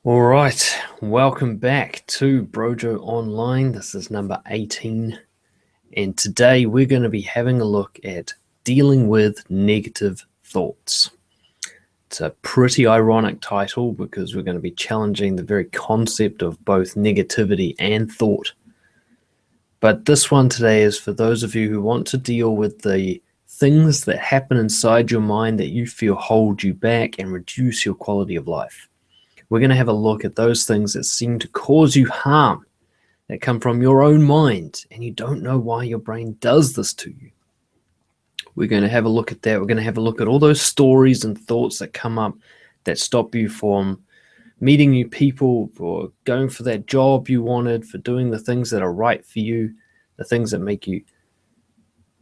All right, welcome back to Brojo Online. This is number 18, and today we're going to be having a look at dealing with negative thoughts. It's a pretty ironic title because we're going to be challenging the very concept of both negativity and thought. But this one today is for those of you who want to deal with the things that happen inside your mind that you feel hold you back and reduce your quality of life. We're going to have a look at those things that seem to cause you harm, that come from your own mind, and you don't know why your brain does this to you. We're going to have a look at that. We're going to have a look at all those stories and thoughts that come up that stop you from meeting new people, for going for that job you wanted, for doing the things that are right for you, the things that make you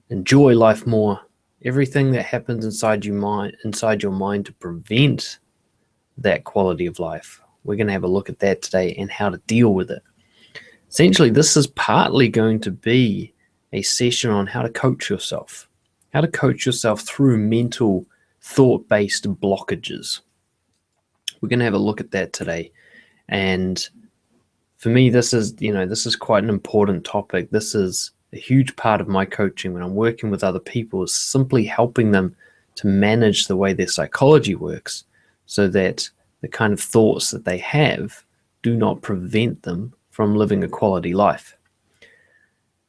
enjoy life more. Everything that happens inside your mind to prevent that quality of life. We're going to have a look at that today and how to deal with it. Essentially, this is partly going to be a session on how to coach yourself through mental thought-based blockages. We're going to have a look at that today. And for me, this is quite an important topic. This is a huge part of my coaching when I'm working with other people, is simply helping them to manage the way their psychology works, so that the kind of thoughts that they have do not prevent them from living a quality life.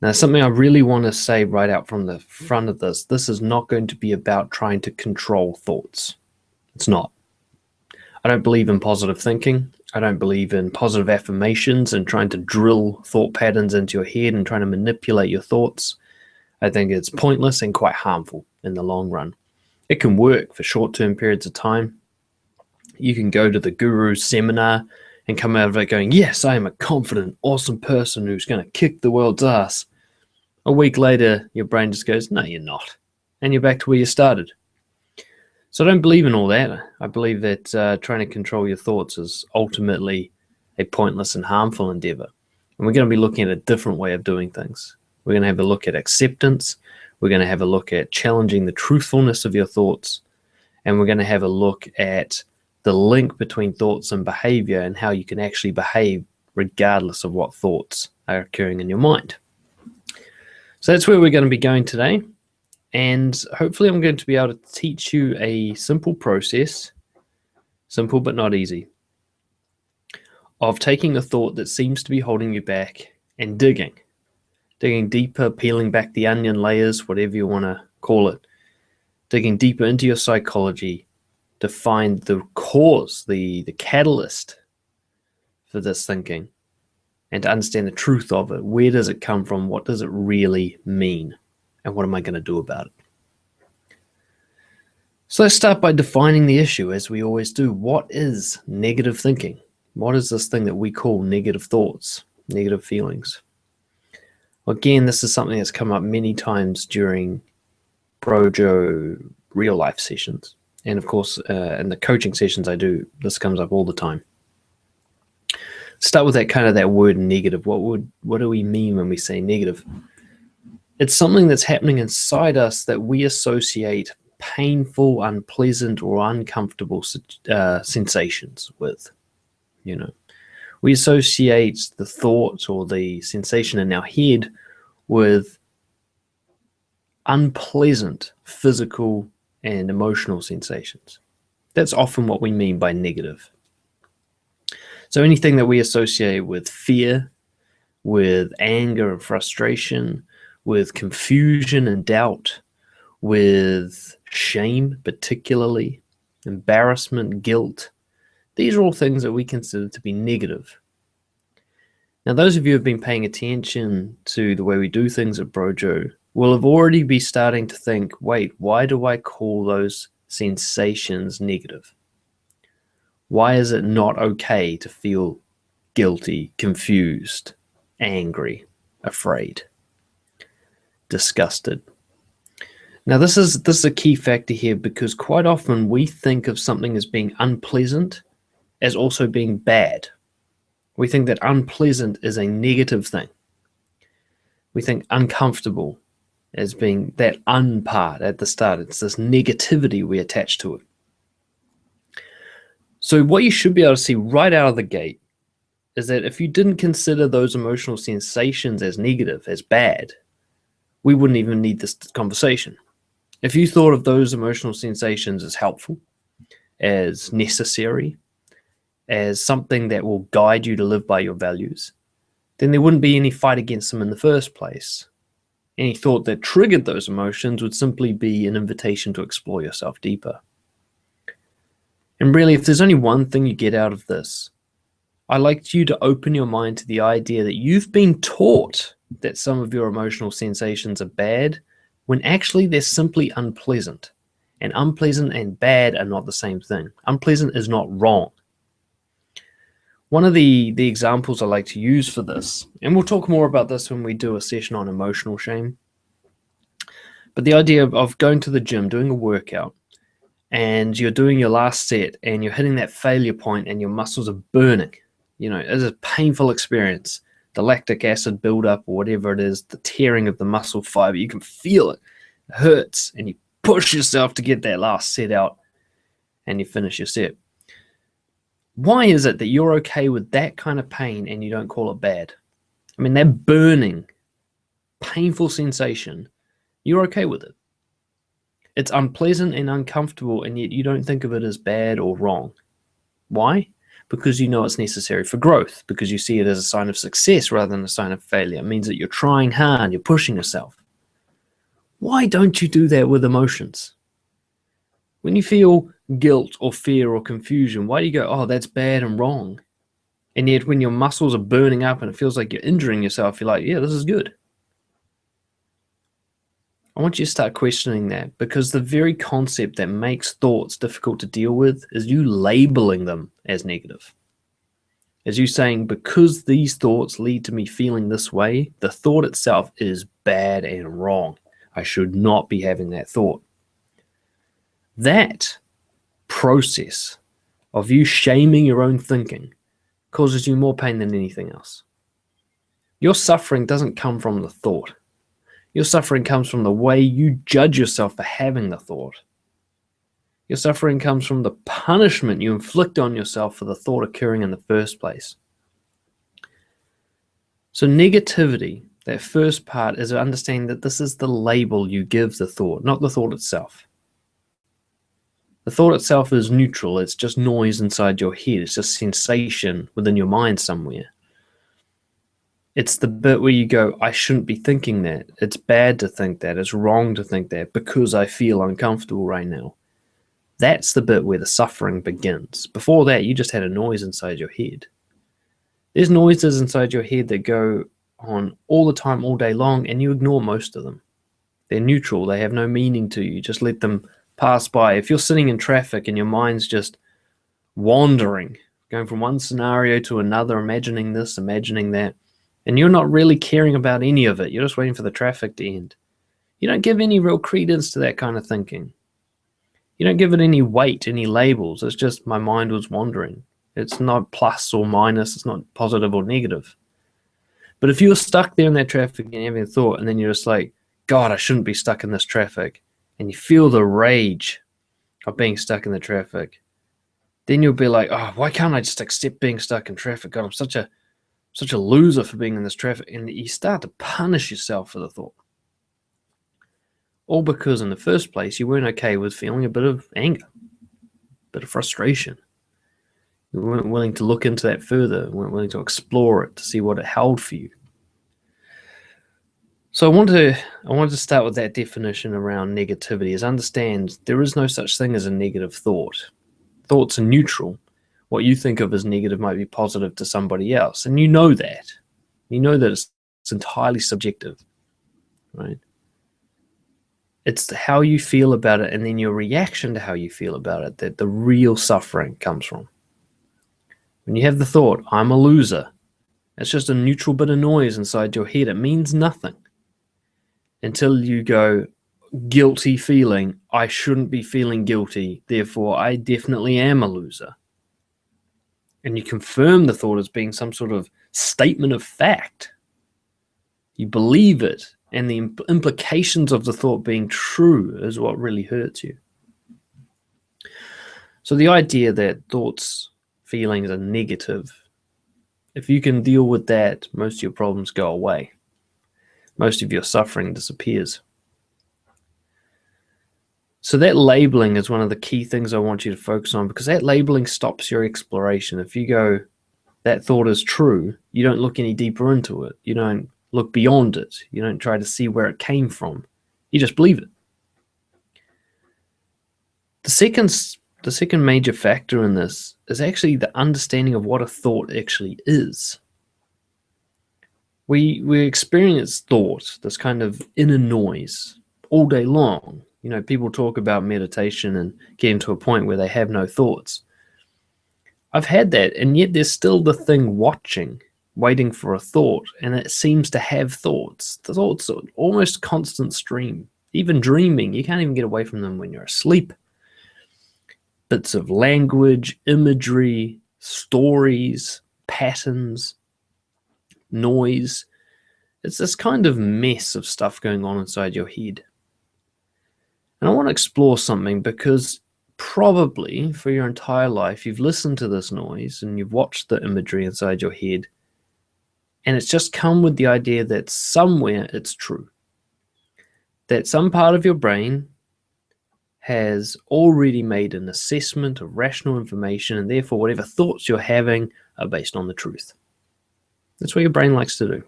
Now, something I really want to say right out from the front of this is not going to be about trying to control thoughts. It's not. I don't believe in positive thinking. I don't believe in positive affirmations and trying to drill thought patterns into your head and trying to manipulate your thoughts. I think it's pointless and quite harmful in the long run. It can work for short-term periods of time. You can go to the guru's seminar and come out of it going, yes, I am a confident, awesome person who's going to kick the world's ass. A week later, your brain just goes, no, you're not. And you're back to where you started. So I don't believe in all that. I believe that trying to control your thoughts is ultimately a pointless and harmful endeavor. And we're going to be looking at a different way of doing things. We're going to have a look at acceptance. We're going to have a look at challenging the truthfulness of your thoughts. And we're going to have a look at the link between thoughts and behavior and how you can actually behave regardless of what thoughts are occurring in your mind. So that's where we're going to be going today. And hopefully I'm going to be able to teach you a simple process, simple but not easy, of taking a thought that seems to be holding you back and digging deeper, peeling back the onion layers, whatever you want to call it, digging deeper into your psychology to find the cause, the catalyst for this thinking, and to understand the truth of it. Where does it come from? What does it really mean? And what am I going to do about it? So let's start by defining the issue, as we always do. What is negative thinking? What is this thing that we call negative thoughts, negative feelings? Well, again, this is something that's come up many times during Brojo real life sessions. And of course, in the coaching sessions I do, this comes up all the time. Start with that word negative. What do we mean when we say negative? It's something that's happening inside us that we associate painful, unpleasant, or uncomfortable sensations with. We associate the thought or the sensation in our head with unpleasant physical and emotional sensations. That's often what we mean by negative. So anything that we associate with fear, with anger and frustration, with confusion and doubt, with shame particularly, embarrassment, guilt, these are all things that we consider to be negative. Now, those of you who have been paying attention to the way we do things at Brojo will have already be starting to think, wait, why do I call those sensations negative? Why is it not okay to feel guilty, confused, angry, afraid, disgusted? Now, this is a key factor here, because quite often we think of something as being unpleasant as also being bad. We think that unpleasant is a negative thing. We think uncomfortable as being that part at the start. It's this negativity we attach to it. So what you should be able to see right out of the gate is that if you didn't consider those emotional sensations as negative, as bad, we wouldn't even need this conversation. If you thought of those emotional sensations as helpful, as necessary, as something that will guide you to live by your values, then there wouldn't be any fight against them in the first place. Any thought that triggered those emotions would simply be an invitation to explore yourself deeper. And really, if there's only one thing you get out of this, I'd like you to open your mind to the idea that you've been taught that some of your emotional sensations are bad, when actually they're simply unpleasant. And unpleasant and bad are not the same thing. Unpleasant is not wrong. One of the examples I like to use for this, and we'll talk more about this when we do a session on emotional shame, but the idea of going to the gym, doing a workout, and you're doing your last set and you're hitting that failure point and your muscles are burning. It's a painful experience. The lactic acid buildup or whatever it is, the tearing of the muscle fiber, you can feel it. It hurts, and you push yourself to get that last set out and you finish your set. Why is it that you're okay with that kind of pain and you don't call it bad? I mean, that burning, painful sensation, you're okay with it. It's unpleasant and uncomfortable, and yet you don't think of it as bad or wrong. Why? Because you know it's necessary for growth, because you see it as a sign of success rather than a sign of failure. It means that you're trying hard, you're pushing yourself. Why don't you do that with emotions? When you feel guilt or fear or confusion, why do you go, oh, that's bad and wrong? And yet when your muscles are burning up and it feels like you're injuring yourself, you're like, yeah, this is good. I want you to start questioning that, because the very concept that makes thoughts difficult to deal with is you labeling them as negative. As you saying, because these thoughts lead to me feeling this way, the thought itself is bad and wrong. I should not be having that thought. That process of you shaming your own thinking causes you more pain than anything else. Your suffering doesn't come from the thought. Your suffering comes from the way you judge yourself for having the thought. Your suffering comes from the punishment you inflict on yourself for the thought occurring in the first place. So negativity, that first part, is understanding that this is the label you give the thought, not the thought itself. The thought itself is neutral. It's just noise inside your head. It's just sensation within your mind somewhere. It's the bit where you go, I shouldn't be thinking that. It's bad to think that. It's wrong to think that because I feel uncomfortable right now. That's the bit where the suffering begins. Before that, you just had a noise inside your head. There's noises inside your head that go on all the time, all day long, and you ignore most of them. They're neutral. They have no meaning to you. Just let them pass by. If you're sitting in traffic and your mind's just wandering, going from one scenario to another, imagining this, imagining that, and you're not really caring about any of it, you're just waiting for the traffic to end, you don't give any real credence to that kind of thinking. You don't give it any weight, any labels. It's just my mind was wandering. It's not plus or minus. It's not positive or negative. But if you're stuck there in that traffic and having a thought, and then you're just like, God, I shouldn't be stuck in this traffic, and you feel the rage of being stuck in the traffic, then you'll be like, oh, why can't I just accept being stuck in traffic? God, I'm such a loser for being in this traffic. And you start to punish yourself for the thought. All because in the first place, you weren't okay with feeling a bit of anger, a bit of frustration. You weren't willing to look into that further. You weren't willing to explore it, to see what it held for you. So I wanted to start with that definition around negativity, is understand there is no such thing as a negative thought. Thoughts are neutral. What you think of as negative might be positive to somebody else. And you know that. You know that it's entirely subjective, right? It's how you feel about it and then your reaction to how you feel about it that the real suffering comes from. When you have the thought, I'm a loser, it's just a neutral bit of noise inside your head. It means nothing until you go, guilty feeling, I shouldn't be feeling guilty, therefore I definitely am a loser. And you confirm the thought as being some sort of statement of fact. You believe it, and the implications of the thought being true is what really hurts you. So the idea that thoughts, feelings are negative, if you can deal with that, most of your problems go away. Most of your suffering disappears. So that labeling is one of the key things I want you to focus on, because that labeling stops your exploration. If you go, that thought is true, you don't look any deeper into it. You don't look beyond it. You don't try to see where it came from. You just believe it. The second major factor in this is actually the understanding of what a thought actually is. We experience thought, this kind of inner noise, all day long. You know, people talk about meditation and getting to a point where they have no thoughts. I've had that, and yet there's still the thing watching, waiting for a thought, and it seems to have thoughts. The thoughts are almost constant stream. Even dreaming, you can't even get away from them when you're asleep. Bits of language, imagery, stories, patterns, noise. It's this kind of mess of stuff going on inside your head. And I want to explore something, because probably for your entire life you've listened to this noise and you've watched the imagery inside your head, and it's just come with the idea that somewhere it's true. That some part of your brain has already made an assessment of rational information, and therefore whatever thoughts you're having are based on the truth. That's what your brain likes to do.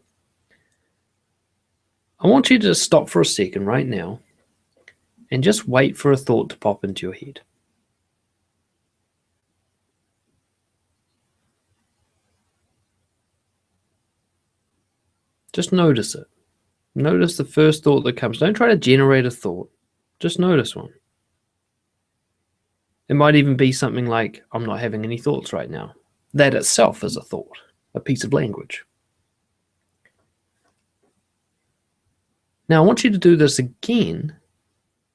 I want you to stop for a second right now and just wait for a thought to pop into your head. Just notice it. Notice the first thought that comes. Don't try to generate a thought. Just notice one. It might even be something like, I'm not having any thoughts right now. That itself is a thought, a piece of language. Now I want you to do this again,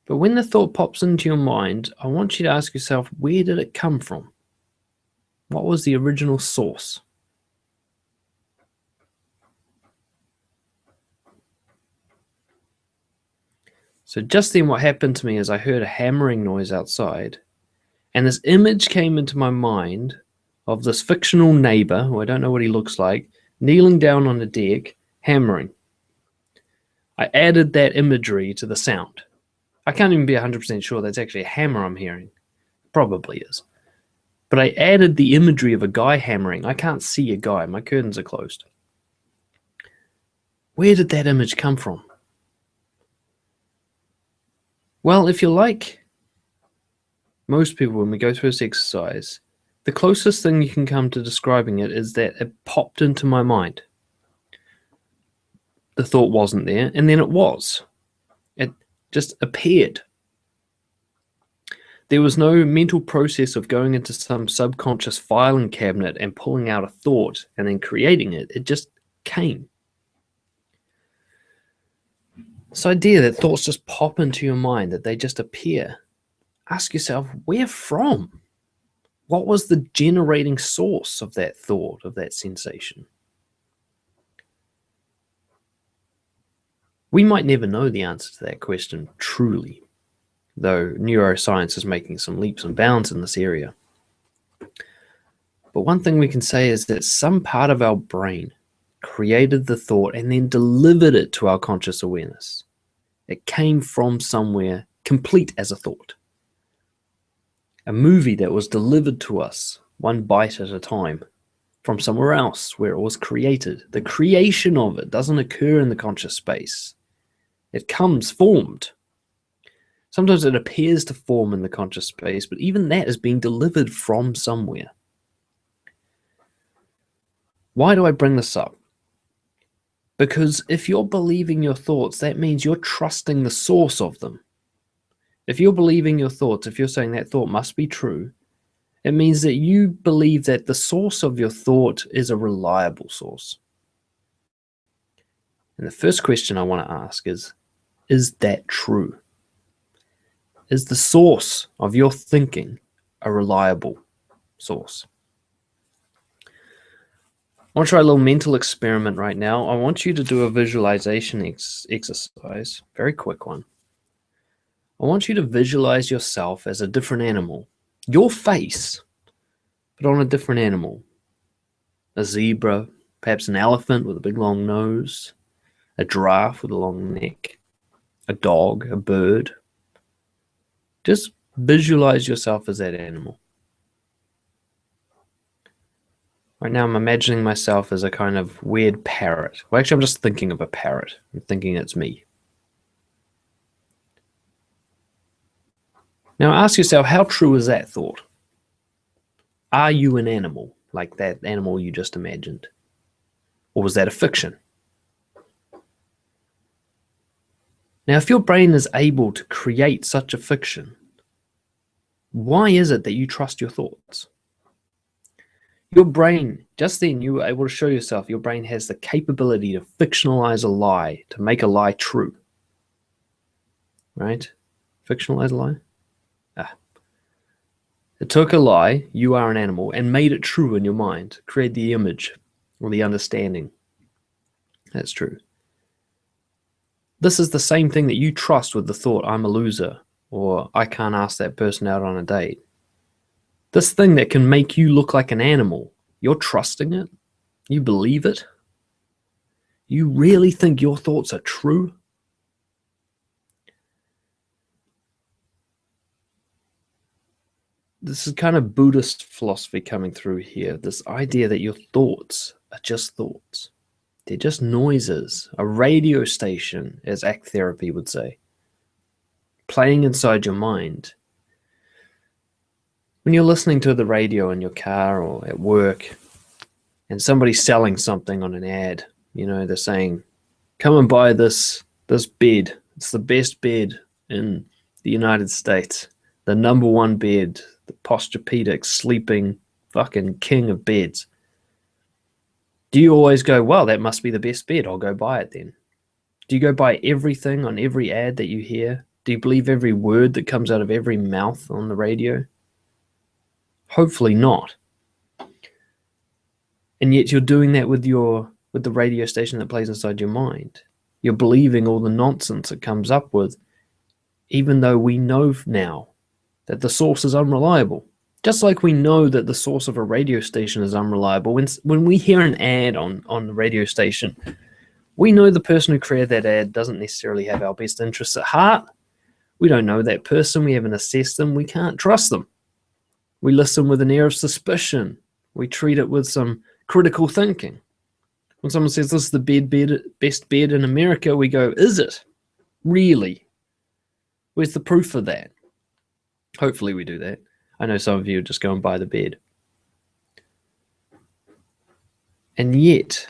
but when the thought pops into your mind, I want you to ask yourself, where did it come from? What was the original source? So just then what happened to me is I heard a hammering noise outside, and this image came into my mind of this fictional neighbor, who I don't know what he looks like, kneeling down on the deck, hammering. I added that imagery to the sound. I can't even be 100% sure that's actually a hammer I'm hearing. Probably is. But I added the imagery of a guy hammering. I can't see a guy. My curtains are closed. Where did that image come from? Well, if you're like most people, when we go through this exercise, the closest thing you can come to describing it is that it popped into my mind. The thought wasn't there, and then it was. It just appeared. There was no mental process of going into some subconscious filing cabinet and pulling out a thought and then creating it. It just came. This idea that thoughts just pop into your mind, that they just appear. Ask yourself, where from? What was the generating source of that thought, of that sensation? We might never know the answer to that question truly, though neuroscience is making some leaps and bounds in this area. But one thing we can say is that some part of our brain created the thought and then delivered it to our conscious awareness. It came from somewhere, complete as a thought. A movie that was delivered to us, one bite at a time, from somewhere else where it was created. The creation of it doesn't occur in the conscious space. It comes formed. Sometimes it appears to form in the conscious space, but even that is being delivered from somewhere. Why do I bring this up? Because if you're believing your thoughts, that means you're trusting the source of them. If you're believing your thoughts, if you're saying that thought must be true, it means that you believe that the source of your thought is a reliable source. And the first question I want to ask is that true? Is the source of your thinking a reliable source? I want to try a little mental experiment right now. I want you to do a visualization exercise, very quick one. I want you to visualize yourself as a different animal, Your face, but on a different animal. A zebra, perhaps an elephant with a big long nose, a giraffe with a long neck, a dog, a bird. Just visualize yourself as that animal. Right now I'm imagining myself as a kind of weird parrot. Well, actually, I'm just thinking of a parrot. I'm thinking it's me. Now ask yourself, how true is that thought? Are you an animal, like that animal you just imagined? Or was that a fiction? Now, if your brain is able to create such a fiction, why is it that you trust your thoughts? Your brain, just then you were able to show yourself your brain has the capability to fictionalize a lie, to make a lie true. Right? Fictionalize a lie? It took a lie, you are an animal, and made it true in your mind, create the image or the understanding. That's true. This is the same thing that you trust with the thought, I'm a loser, or I can't ask that person out on a date. This thing that can make you look like an animal, you're trusting it? You believe it? You really think your thoughts are true? This is kind of Buddhist philosophy coming through here. This idea that your thoughts are just thoughts. They're just noises. A radio station, as ACT therapy would say, playing inside your mind. When you're listening to the radio in your car or at work, and somebody's selling something on an ad, they're saying, come and buy this bed. It's the best bed in the United States. The #1 bed, the Posturepedic, sleeping fucking king of beds. Do you always go, well, that must be the best bed, I'll go buy it then? Do you go buy everything on every ad that you hear? Do you believe every word that comes out of every mouth on the radio? Hopefully not. And yet you're doing that with the radio station that plays inside your mind. You're believing all the nonsense it comes up with, even though we know now that the source is unreliable. Just like we know that the source of a radio station is unreliable. When we hear an ad on the radio station, we know the person who created that ad doesn't necessarily have our best interests at heart. We don't know that person. We haven't assessed them. We can't trust them. We listen with an air of suspicion. We treat it with some critical thinking. When someone says this is the best bed in America, we go, is it? Really? Where's the proof of that? Hopefully we do that. I know some of you just go and buy the bed. And yet,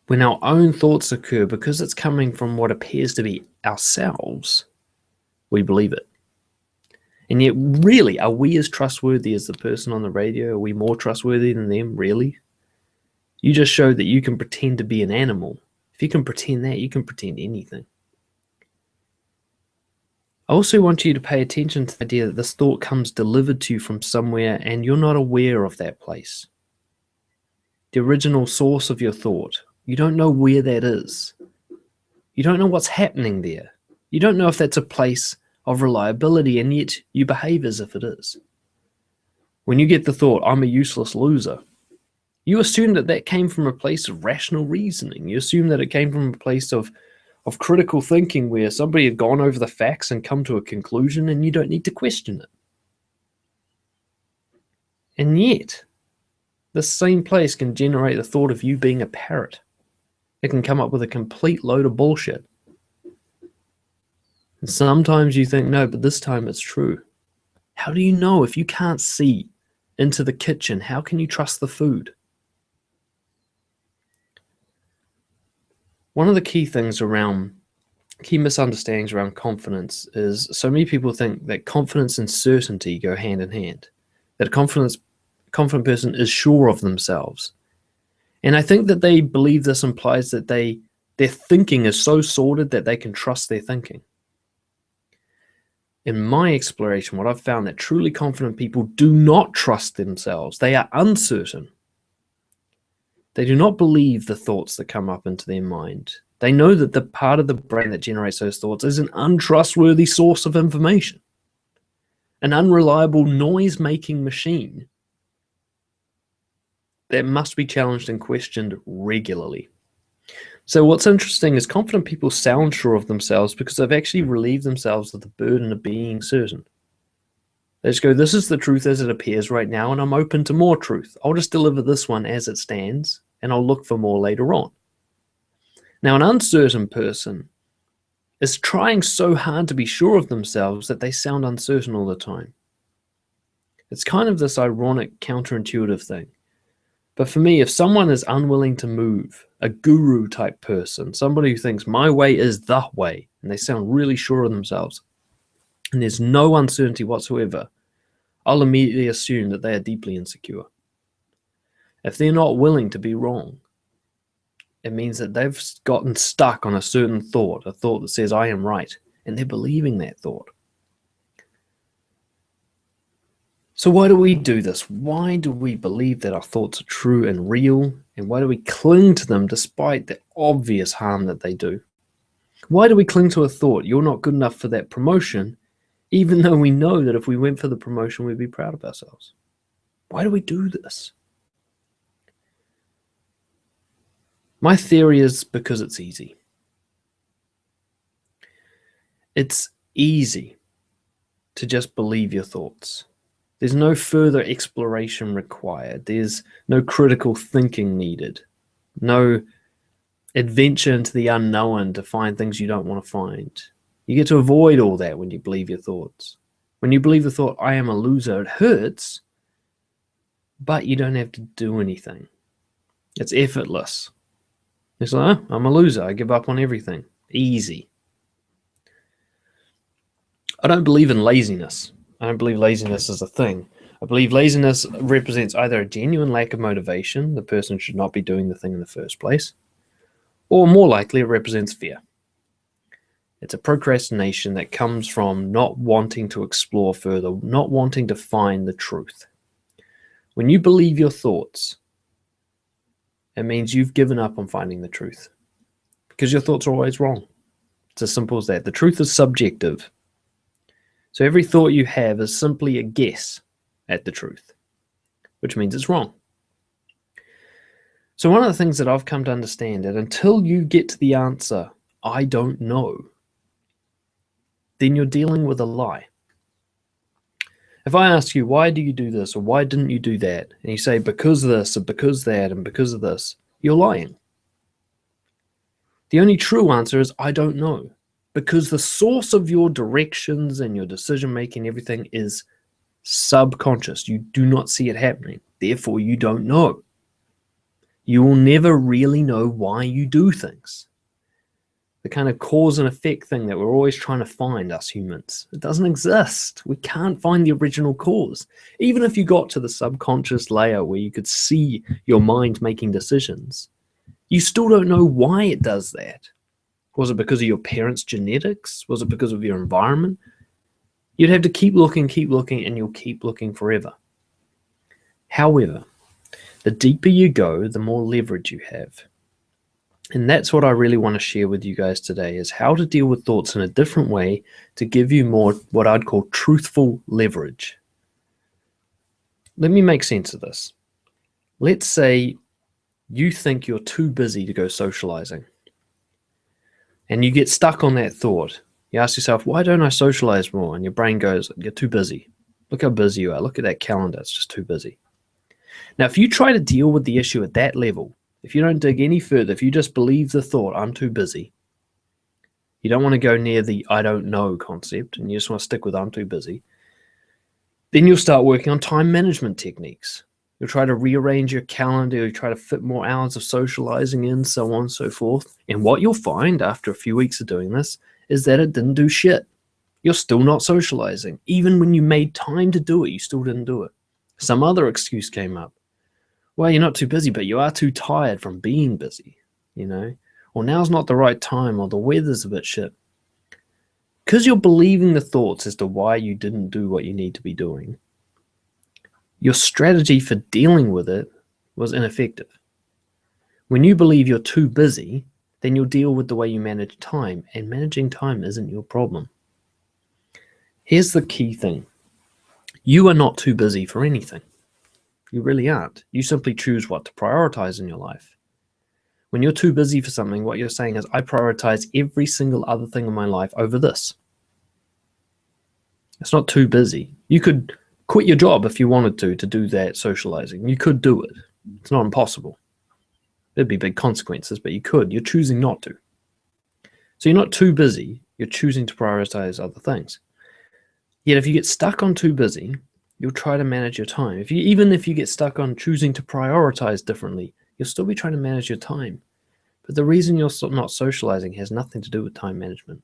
when our own thoughts occur, because it's coming from what appears to be ourselves, we believe it. And yet, really, are we as trustworthy as the person on the radio? Are we more trustworthy than them, really? You just showed that you can pretend to be an animal. If you can pretend that, you can pretend anything. I also want you to pay attention to the idea that this thought comes delivered to you from somewhere and you're not aware of that place. The original source of your thought, you don't know where that is. You don't know what's happening there. You don't know if that's a place of reliability, and yet you behave as if it is. When you get the thought, I'm a useless loser, you assume that that came from a place of rational reasoning. You assume that it came from a place of critical thinking where somebody had gone over the facts and come to a conclusion and you don't need to question it. And yet, this same place can generate the thought of you being a parrot. It can come up with a complete load of bullshit. And sometimes you think, no, but this time it's true. How do you know if you can't see into the kitchen? How can you trust the food? One of the key misunderstandings around confidence is so many people think that confidence and certainty go hand in hand, that a confident person is sure of themselves. And I think that they believe this implies that their thinking is so sorted that they can trust their thinking. In my exploration, what I've found that truly confident people do not trust themselves. They are uncertain. They do not believe the thoughts that come up into their mind. They know that the part of the brain that generates those thoughts is an untrustworthy source of information. an unreliable noise-making machine that must be challenged and questioned regularly. So what's interesting is confident people sound sure of themselves because they've actually relieved themselves of the burden of being certain. They just go, this is the truth as it appears right now, and I'm open to more truth. I'll just deliver this one as it stands, and I'll look for more later on. Now, an uncertain person is trying so hard to be sure of themselves that they sound uncertain all the time. It's kind of this ironic, counterintuitive thing. But for me, if someone is unwilling to move, a guru type person, somebody who thinks my way is the way, and they sound really sure of themselves, and there's no uncertainty whatsoever, I'll immediately assume that they are deeply insecure. If they're not willing to be wrong, it means that they've gotten stuck on a certain thought, a thought that says I am right, and they're believing that thought. So why do we do this? Why do we believe that our thoughts are true and real? And why do we cling to them despite the obvious harm that they do? Why do we cling to a thought, you're not good enough for that promotion, even though we know that if we went for the promotion, we'd be proud of ourselves? Why do we do this? My theory is because it's easy. It's easy to just believe your thoughts. There's no further exploration required. There's no critical thinking needed. No adventure into the unknown to find things you don't want to find. You get to avoid all that when you believe your thoughts. When you believe the thought, I am a loser, it hurts, but you don't have to do anything. It's effortless. It's like, oh, I'm a loser. I give up on everything. Easy. I don't believe in laziness. I don't believe laziness is a thing. I believe laziness represents either a genuine lack of motivation, the person should not be doing the thing in the first place, or more likely it represents fear. It's a procrastination that comes from not wanting to explore further, not wanting to find the truth. When you believe your thoughts, it means you've given up on finding the truth because your thoughts are always wrong. It's as simple as that. The truth is subjective. So every thought you have is simply a guess at the truth, which means it's wrong. So one of the things that I've come to understand that until you get to the answer, I don't know, then you're dealing with a lie. If I ask you, why do you do this, or why didn't you do that? And you say, because of this, or because that, and because of this, you're lying. The only true answer is, I don't know. Because the source of your directions and your decision-making, everything is subconscious. You do not see it happening. Therefore, you don't know. You will never really know why you do things. The kind of cause and effect thing that we're always trying to find, us humans, it doesn't exist. We can't find the original cause. Even if you got to the subconscious layer where you could see your mind making decisions, you still don't know why it does that. Was it because of your parents' genetics? Was it because of your environment? You'd have to keep looking, and you'll keep looking forever. However, the deeper you go, the more leverage you have. And that's what I really want to share with you guys today, is how to deal with thoughts in a different way to give you more what I'd call truthful leverage. Let me make sense of this. Let's say you think you're too busy to go socializing. And you get stuck on that thought. You ask yourself, why don't I socialize more? And your brain goes, you're too busy. Look how busy you are. Look at that calendar. It's just too busy. Now, if you try to deal with the issue at that level, if you don't dig any further, if you just believe the thought, I'm too busy, you don't want to go near the I don't know concept, and you just want to stick with I'm too busy, then you'll start working on time management techniques. You'll try to rearrange your calendar, you'll try to fit more hours of socializing in, so on and so forth. And what you'll find after a few weeks of doing this is that it didn't do shit. You're still not socializing. Even when you made time to do it, you still didn't do it. Some other excuse came up. Well, you're not too busy, but you are too tired from being busy, Or now's not the right time, or the weather's a bit shit. Because you're believing the thoughts as to why you didn't do what you need to be doing, your strategy for dealing with it was ineffective. When you believe you're too busy, then you'll deal with the way you manage time, and managing time isn't your problem. Here's the key thing. You are not too busy for anything. You really aren't. You simply choose what to prioritize in your life. When you're too busy for something, what you're saying is, I prioritize every single other thing in my life over this. It's not too busy. You could quit your job if you wanted to do that socializing. You could do it. It's not impossible. There'd be big consequences, but you could. You're choosing not to. So you're not too busy. You're choosing to prioritize other things. Yet if you get stuck on too busy, you'll try to manage your time. Even if you get stuck on choosing to prioritize differently, you'll still be trying to manage your time. But the reason you're not socializing has nothing to do with time management.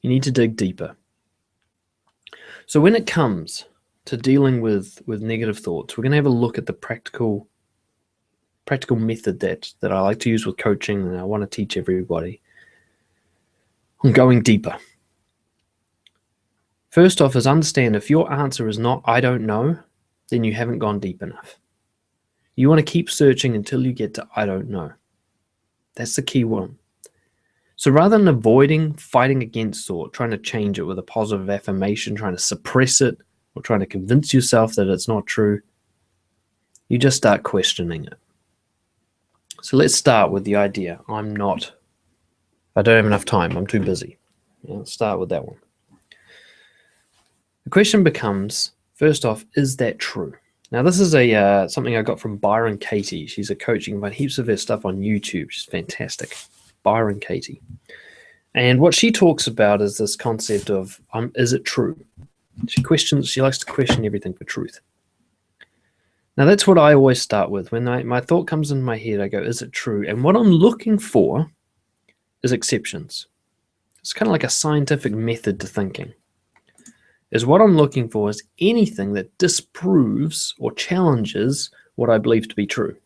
You need to dig deeper. So when it comes to dealing with negative thoughts, we're going to have a look at the practical method that I like to use with coaching, and I want to teach everybody on going deeper. First off is understand, if your answer is not I don't know, then you haven't gone deep enough. You want to keep searching until you get to I don't know. That's the key one. So rather than avoiding, fighting against thought, trying to change it with a positive affirmation, trying to suppress it, or trying to convince yourself that it's not true, you just start questioning it. So let's start with the idea, I don't have enough time, I'm too busy. Let's start with that one. The question becomes, first off, is that true? Now, this is something I got from Byron Katie. She's a coach. You can find heaps of her stuff on YouTube. She's fantastic. Byron Katie. And what she talks about is this concept of, is it true? She likes to question everything for truth. Now, that's what I always start with. When my thought comes in my head, I go, is it true? And what I'm looking for is exceptions. It's kind of like a scientific method to thinking. What I'm looking for is anything that disproves or challenges what I believe to be true.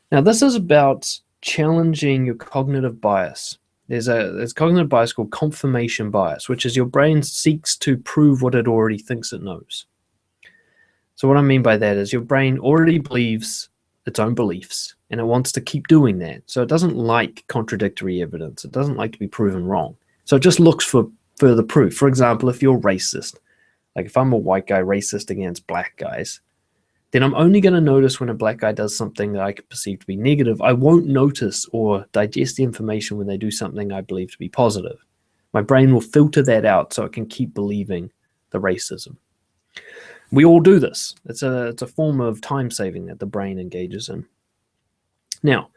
Now, this is about challenging your cognitive bias. There's cognitive bias called confirmation bias, which is your brain seeks to prove what it already thinks it knows. So what I mean by that is your brain already believes its own beliefs, and it wants to keep doing that. So it doesn't like contradictory evidence. It doesn't like to be proven wrong. So it just looks for further proof. For example, if you're racist, like if I'm a white guy racist against black guys, then I'm only going to notice when a black guy does something that I could perceive to be negative. I won't notice or digest the information when they do something I believe to be positive. My brain will filter that out so it can keep believing the racism. We all do this. It's a form of time saving that the brain engages in. Now,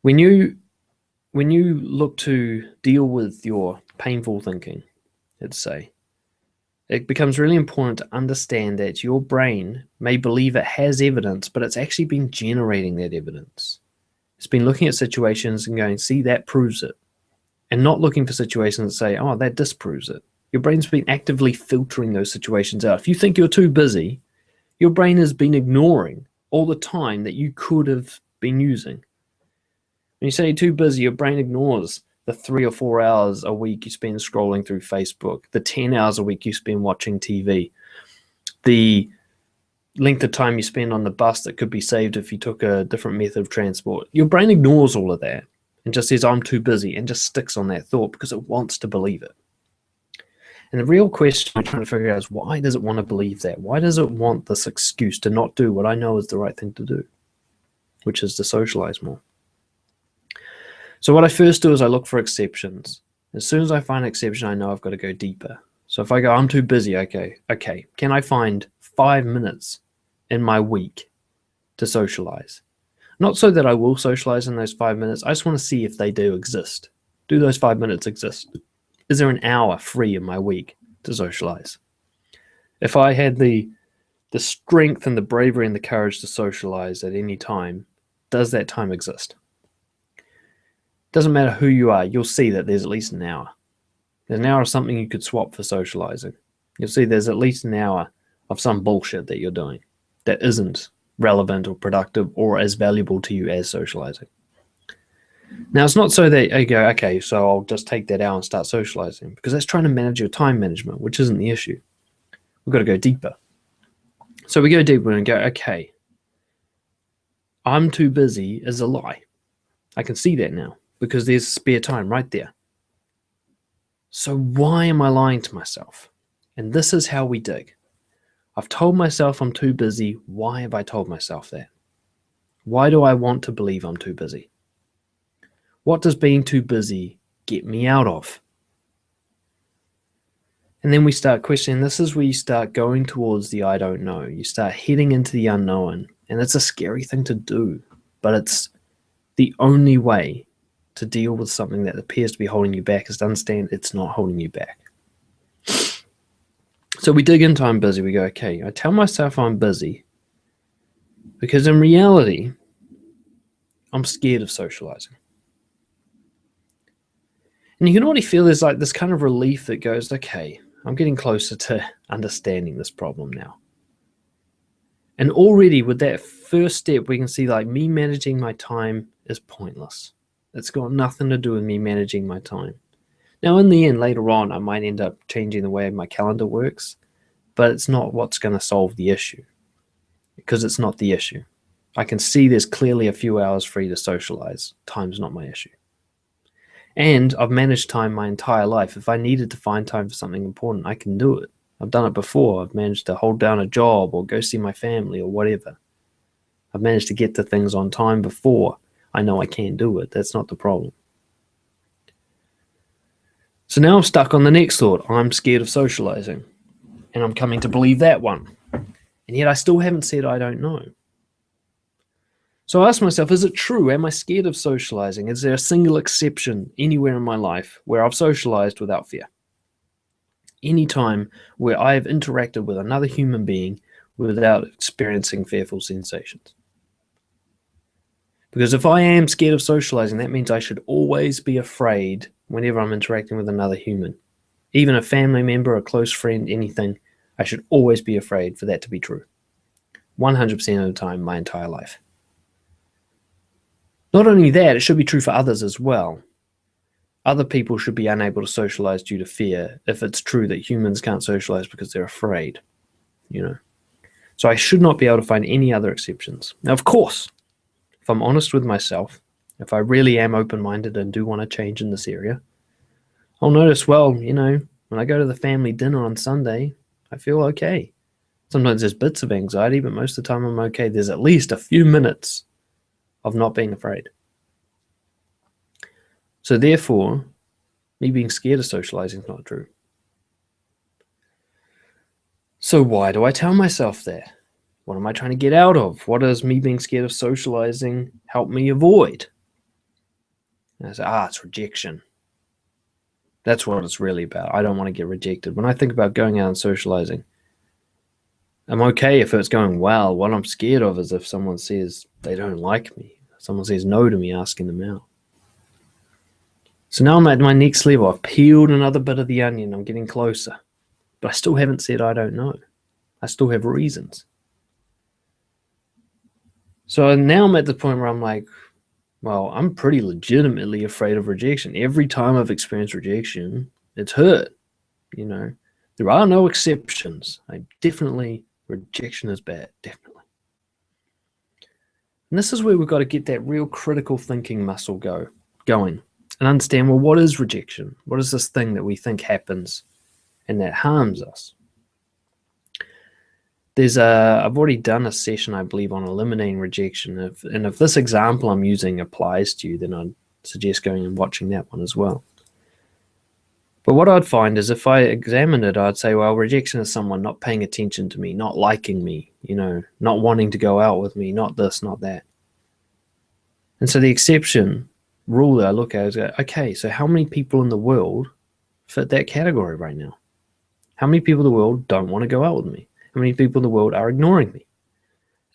when you look to deal with your painful thinking, let's say, it becomes really important to understand that your brain may believe it has evidence, but it's actually been generating that evidence. It's been looking at situations and going, see, that proves it, and not looking for situations that say, oh, that disproves it. Your brain's been actively filtering those situations out. If you think you're too busy, your brain has been ignoring all the time that you could have been using. When you say you're too busy, your brain ignores the 3 or 4 hours a week you spend scrolling through Facebook, the 10 hours a week you spend watching TV, the length of time you spend on the bus that could be saved if you took a different method of transport. Your brain ignores all of that and just says, I'm too busy, and just sticks on that thought because it wants to believe it. And the real question I'm trying to figure out is, why does it want to believe that? Why does it want this excuse to not do what I know is the right thing to do, which is to socialize more? So what I first do is I look for exceptions. As soon as I find an exception, I know I've got to go deeper. So if I go, I'm too busy, okay, can I find 5 minutes in my week to socialize? Not so that I will socialize in those 5 minutes. I just want to see if they do exist. Do those 5 minutes exist? Is there an hour free in my week to socialize? If I had the strength and the bravery and the courage to socialize at any time, does that time exist? Doesn't matter who you are, you'll see that there's at least an hour. There's an hour of something you could swap for socializing. You'll see there's at least an hour of some bullshit that you're doing that isn't relevant or productive or as valuable to you as socializing. Now, it's not so that you go, okay, so I'll just take that hour and start socializing, because that's trying to manage your time management, which isn't the issue. We've got to go deeper. So we go deeper and go, okay, I'm too busy is a lie. I can see that now because there's spare time right there. So why am I lying to myself? And this is how we dig. I've told myself I'm too busy. Why have I told myself that? Why do I want to believe I'm too busy? What does being too busy get me out of? And then we start questioning. This is where you start going towards the I don't know. You start heading into the unknown. And it's a scary thing to do, but it's the only way to deal with something that appears to be holding you back is to understand it's not holding you back. So we dig into I'm busy. We go, okay, I tell myself I'm busy because in reality, I'm scared of socializing. And you can already feel there's like this kind of relief that goes, okay, I'm getting closer to understanding this problem now. And already with that first step, we can see like me managing my time is pointless. It's got nothing to do with me managing my time. Now, in the end, later on, I might end up changing the way my calendar works, but it's not what's going to solve the issue because it's not the issue. I can see there's clearly a few hours free to socialize. Time's not my issue. And I've managed time my entire life. If I needed to find time for something important, I can do it. I've done it before. I've managed to hold down a job or go see my family or whatever. I've managed to get to things on time before. I know I can do it. That's not the problem. So now I'm stuck on the next thought. I'm scared of socializing. And I'm coming to believe that one. And yet I still haven't said I don't know. So I ask myself, is it true? Am I scared of socializing? Is there a single exception anywhere in my life where I've socialized without fear? Any time where I have interacted with another human being without experiencing fearful sensations? Because if I am scared of socializing, that means I should always be afraid whenever I'm interacting with another human. Even a family member, a close friend, anything, I should always be afraid for that to be true. 100% of the time, my entire life. Not only that, it should be true for others as well. Other people should be unable to socialize due to fear if it's true that humans can't socialize because they're afraid, So I should not be able to find any other exceptions. Now, of course, if I'm honest with myself, if I really am open-minded and do want to change in this area, I'll notice, when I go to the family dinner on Sunday, I feel okay. Sometimes there's bits of anxiety, but most of the time I'm okay. There's at least a few minutes of not being afraid. So therefore, me being scared of socializing is not true. So why do I tell myself that? What am I trying to get out of? What does me being scared of socializing help me avoid? And I say, it's rejection. That's what it's really about. I don't want to get rejected. When I think about going out and socializing, I'm okay if it's going well. What I'm scared of is if someone says they don't like me. Someone says no to me asking them out. So now I'm at my next level. I've peeled another bit of the onion. I'm getting closer. But I still haven't said I don't know. I still have reasons. So now I'm at the point where I'm like, I'm pretty legitimately afraid of rejection. Every time I've experienced rejection, it's hurt. There are no exceptions. Rejection is bad, definitely. And this is where we've got to get that real critical thinking muscle going and understand, what is rejection? What is this thing that we think happens and that harms us? I've already done a session, I believe, on eliminating rejection. If this example I'm using applies to you, then I'd suggest going and watching that one as well. But what I'd find is if I examine it, I'd say, rejection is someone not paying attention to me, not liking me, not wanting to go out with me, not this, not that. And so the exception rule that I look at is, okay, so how many people in the world fit that category right now? How many people in the world don't want to go out with me? How many people in the world are ignoring me?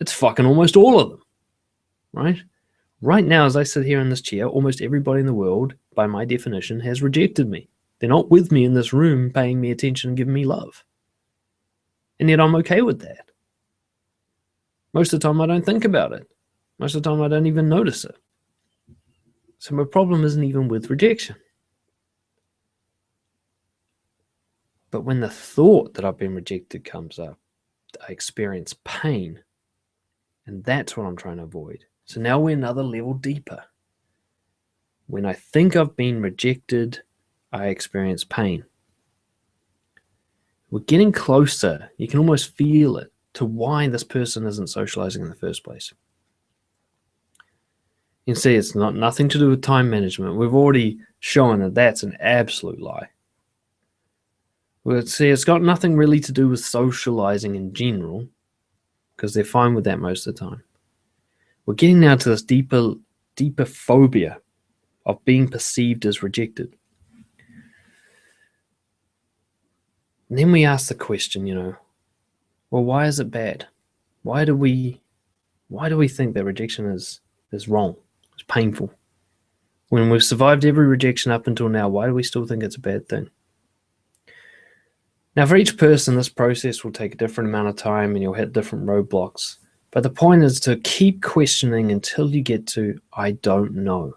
It's fucking almost all of them, right? Right now, as I sit here in this chair, almost everybody in the world, by my definition, has rejected me. They're not with me in this room, paying me attention and giving me love. And yet I'm okay with that. Most of the time, I don't think about it. Most of the time, I don't even notice it. So my problem isn't even with rejection. But when the thought that I've been rejected comes up, I experience pain. And that's what I'm trying to avoid. So now we're another level deeper. When I think I've been rejected, I experience pain. We're getting closer. You can almost feel it to why this person isn't socializing in the first place. You can see it's nothing to do with time management. We've already shown that that's an absolute lie. We'll see it's got nothing really to do with socializing in general, because they're fine with that most of the time. We're getting now to this deeper phobia of being perceived as rejected. And then we ask the question, well, why is it bad? Why do we think that rejection is wrong? It's painful. When we've survived every rejection up until now, why do we still think it's a bad thing? Now, for each person, this process will take a different amount of time and you'll hit different roadblocks. But the point is to keep questioning until you get to, I don't know.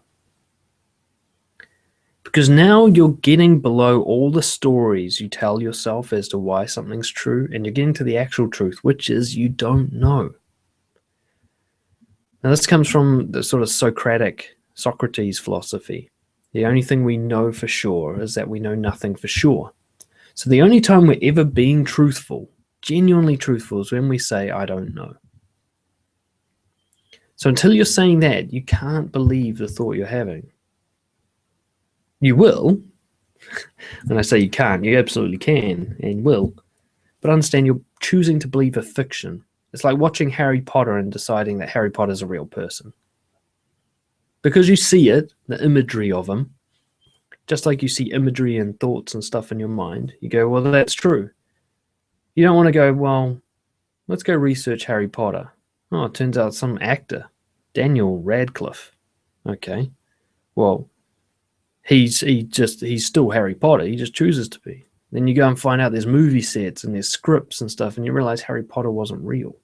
Because now you're getting below all the stories you tell yourself as to why something's true, and you're getting to the actual truth, which is you don't know. Now, this comes from the sort of Socrates philosophy. The only thing we know for sure is that we know nothing for sure. So the only time we're ever being truthful, genuinely truthful, is when we say, I don't know. So until you're saying that, you can't believe the thought you're having. You will. When I say you can't, you absolutely can and will. But understand you're choosing to believe a fiction. It's like watching Harry Potter and deciding that Harry Potter is a real person. Because you see it, the imagery of him, just like you see imagery and thoughts and stuff in your mind, you go, well, that's true. You don't want to go, well, let's go research Harry Potter. Oh, it turns out some actor, Daniel Radcliffe. Okay. Well, he's still Harry Potter. He just chooses to be. Then you go and find out there's movie sets and there's scripts and stuff, and you realize Harry Potter wasn't real.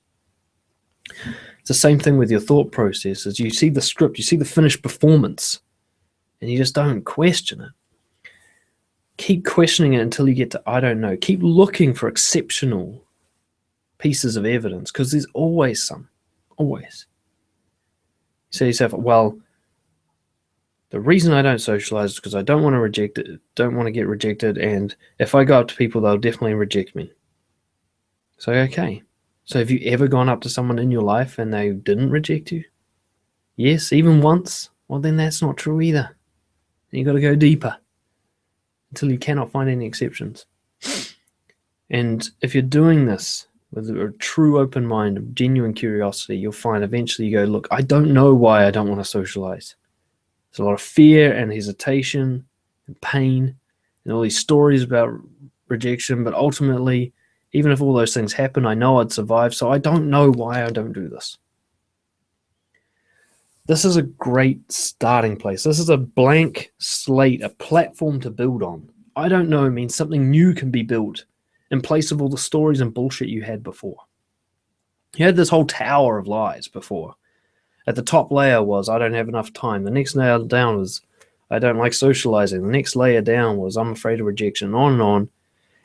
It's the same thing with your thought process. As you see the script, you see the finished performance, and you just don't question it. Keep questioning it until you get to I don't know. Keep looking for exceptional pieces of evidence, because there's always some. Always. You say to yourself, well, the reason I don't socialize is because I don't want to get rejected, and if I go up to people, they'll definitely reject me. So, okay. So have you ever gone up to someone in your life and they didn't reject you? Yes, even once? Well, then that's not true either. You've got to go deeper until you cannot find any exceptions. And if you're doing this with a true open mind, of genuine curiosity, you'll find eventually you go, look, I don't know why I don't want to socialize. There's a lot of fear and hesitation and pain and all these stories about rejection, but ultimately, even if all those things happen, I know I'd survive, so I don't know why I don't do this. This is a great starting place. This is a blank slate, a platform to build on. I don't know means something new can be built in place of all the stories and bullshit you had before. You had this whole tower of lies before. At the top layer was, I don't have enough time. The next layer down was, I don't like socializing. The next layer down was, I'm afraid of rejection, on and on.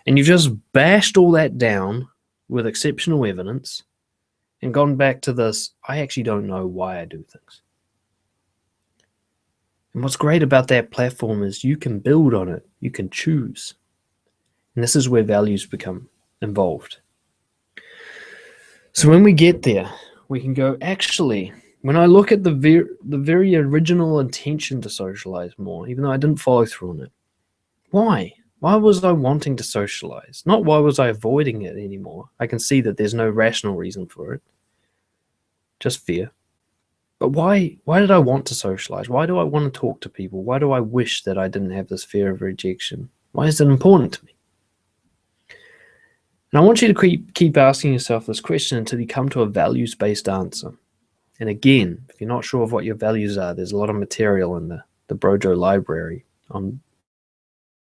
And you've just bashed all that down with exceptional evidence and gone back to this, I actually don't know why I do things. And what's great about that platform is you can build on it. You can choose. And this is where values become involved. So when we get there, we can go, actually, when I look at the very original intention to socialize more, even though I didn't follow through on it, why? Why was I wanting to socialize? Not why was I avoiding it anymore. I can see that there's no rational reason for it. Just fear. But why did I want to socialize? Why do I want to talk to people? Why do I wish that I didn't have this fear of rejection? Why is it important to me? And I want you to keep asking yourself this question until you come to a values-based answer. And again, if you're not sure of what your values are, there's a lot of material in the Brojo library on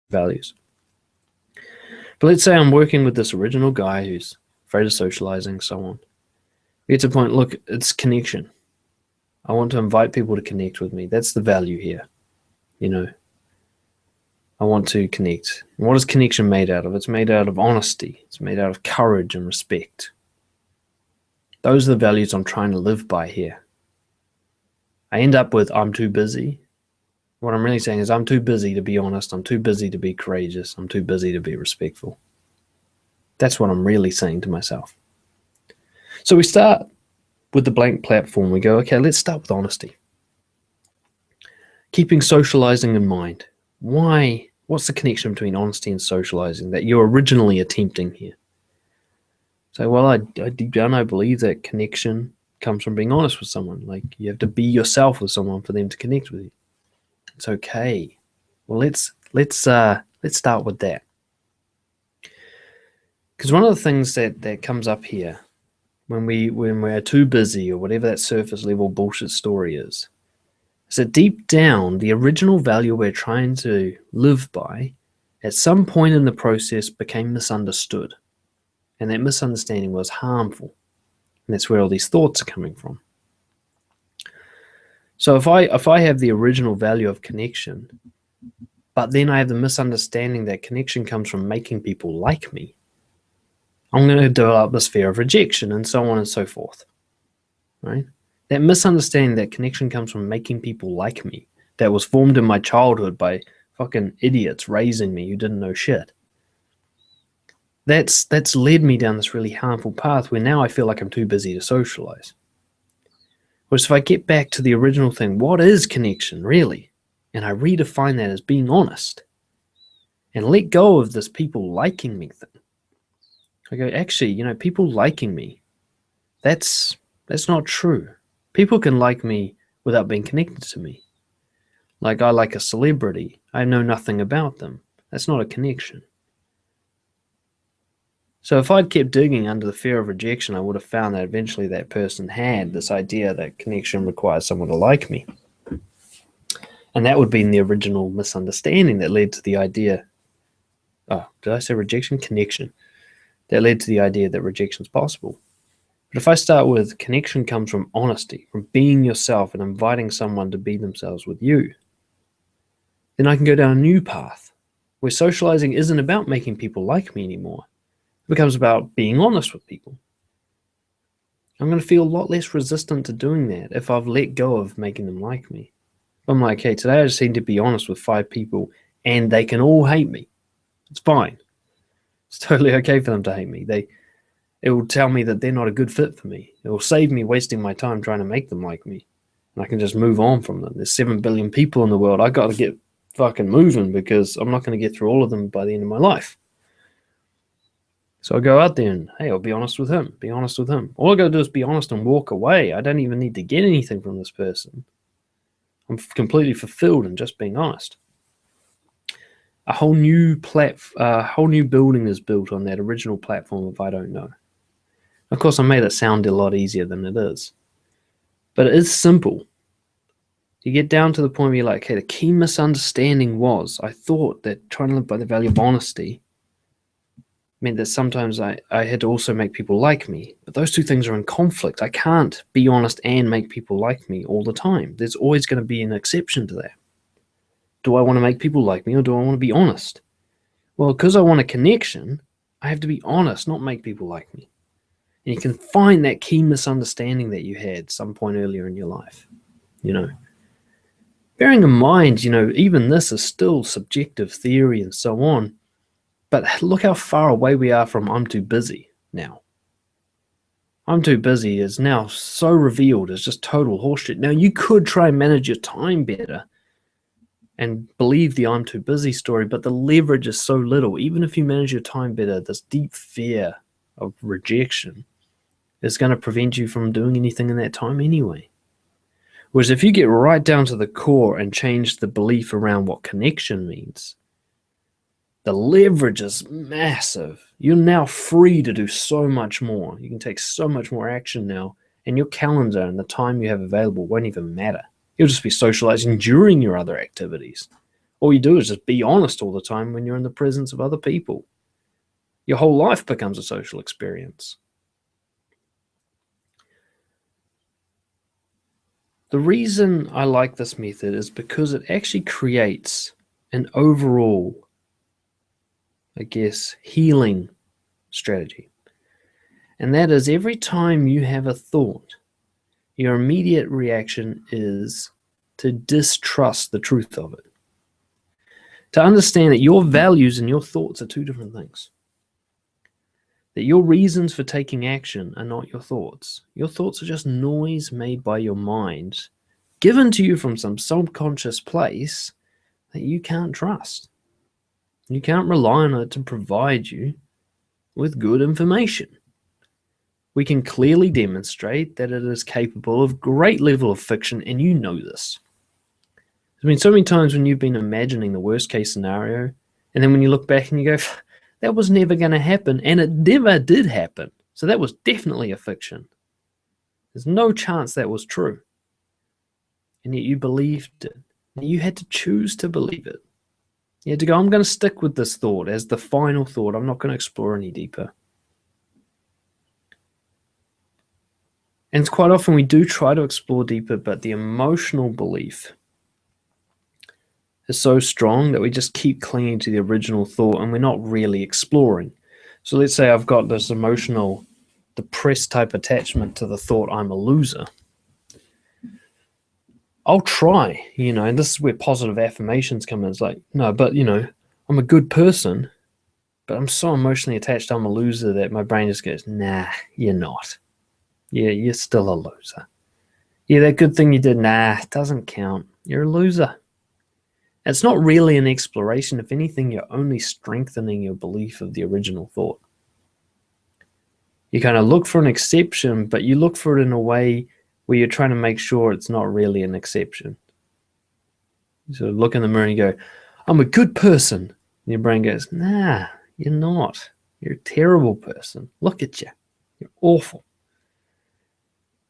values. But let's say I'm working with this original guy who's afraid of socializing, so on. We get to the point, look, it's connection. I want to invite people to connect with me. That's the value here. I want to connect. And what is connection made out of? It's made out of honesty. It's made out of courage and respect. Those are the values I'm trying to live by here. I end up with, I'm too busy. What I'm really saying is I'm too busy to be honest. I'm too busy to be courageous. I'm too busy to be respectful. That's what I'm really saying to myself. So we start with the blank platform. We go, okay, let's start with honesty. Keeping socializing in mind. Why? What's the connection between honesty and socializing that you're originally attempting here? So, well, I deep down, I believe that connection comes from being honest with someone. Like, you have to be yourself with someone for them to connect with you. It's okay. Well, let's start with that. Because one of the things that comes up here when we're too busy or whatever that surface level bullshit story is that deep down, the original value we're trying to live by, at some point in the process, became misunderstood. And that misunderstanding was harmful. And that's where all these thoughts are coming from. So if I have the original value of connection, but then I have the misunderstanding that connection comes from making people like me, I'm going to develop this fear of rejection and so on and so forth. Right? That misunderstanding that connection comes from making people like me, that was formed in my childhood by fucking idiots raising me who didn't know shit. That's led me down this really harmful path where now I feel like I'm too busy to socialize. Whereas if I get back to the original thing, what is connection really? And I redefine that as being honest and let go of this people liking me thing. I go, actually, people liking me, that's not true. People can like me without being connected to me. Like I like a celebrity. I know nothing about them. That's not a connection. So if I'd kept digging under the fear of rejection, I would have found that eventually that person had this idea that connection requires someone to like me. And that would have been the original misunderstanding that led to the idea. Oh, did I say rejection? Connection. That led to the idea that rejection is possible. But if I start with connection comes from honesty, from being yourself and inviting someone to be themselves with you, then I can go down a new path where socializing isn't about making people like me anymore. It becomes about being honest with people. I'm going to feel a lot less resistant to doing that if I've let go of making them like me. I'm like, hey, today I just need to be honest with 5 people and they can all hate me. It's fine. It's totally okay for them to hate me. It will tell me that they're not a good fit for me. It will save me wasting my time trying to make them like me. And I can just move on from them. There's 7 billion people in the world. I got to get fucking moving because I'm not going to get through all of them by the end of my life. So I go out there and, hey, I'll be honest with him. Be honest with him. All I got to do is be honest and walk away. I don't even need to get anything from this person. I'm completely fulfilled in just being honest. A whole new building is built on that original platform of I don't know. Of course, I made it sound a lot easier than it is. But it is simple. You get down to the point where you're like, okay, the key misunderstanding was I thought that trying to live by the value of honesty meant that sometimes I had to also make people like me. But those two things are in conflict. I can't be honest and make people like me all the time. There's always going to be an exception to that. Do I want to make people like me or do I want to be honest? Well, because I want a connection, I have to be honest, not make people like me. And you can find that key misunderstanding that you had some point earlier in your life. Bearing in mind, even this is still subjective theory and so on. But look how far away we are from I'm too busy now. I'm too busy is now so revealed as just total horseshit. Now, you could try and manage your time better and believe the I'm too busy story, but the leverage is so little. Even if you manage your time better, this deep fear of rejection is going to prevent you from doing anything in that time anyway. Whereas if you get right down to the core and change the belief around what connection means, the leverage is massive. You're now free to do so much more. You can take so much more action now, and your calendar and the time you have available won't even matter. You'll just be socializing during your other activities. All you do is just be honest all the time when you're in the presence of other people. Your whole life becomes a social experience. The reason I like this method is because it actually creates an overall, healing strategy. And that is every time you have a thought, your immediate reaction is to distrust the truth of it. To understand that your values and your thoughts are two different things. That your reasons for taking action are not your thoughts. Your thoughts are just noise made by your mind, given to you from some subconscious place that you can't trust. You can't rely on it to provide you with good information. We can clearly demonstrate that it is capable of great level of fiction, and you know this. There's been so many times when you've been imagining the worst case scenario, and then when you look back and you go, that was never going to happen, and it never did happen. So that was definitely a fiction. There's no chance that was true. And yet you believed it. And you had to choose to believe it. You had to go, I'm going to stick with this thought as the final thought. I'm not going to explore any deeper. And quite often we do try to explore deeper, but the emotional belief is so strong that we just keep clinging to the original thought and we're not really exploring. So let's say I've got this emotional, depressed type attachment to the thought I'm a loser. I'll try, and this is where positive affirmations come in. It's like, no, but, I'm a good person, but I'm so emotionally attached I'm a loser that my brain just goes, nah, you're not. Yeah, you're still a loser. Yeah, that good thing you did, nah, it doesn't count. You're a loser. It's not really an exploration. If anything, you're only strengthening your belief of the original thought. You kind of look for an exception, but you look for it in a way where you're trying to make sure it's not really an exception. You sort of look in the mirror and you go, I'm a good person. And your brain goes, nah, you're not. You're a terrible person. Look at you. You're awful.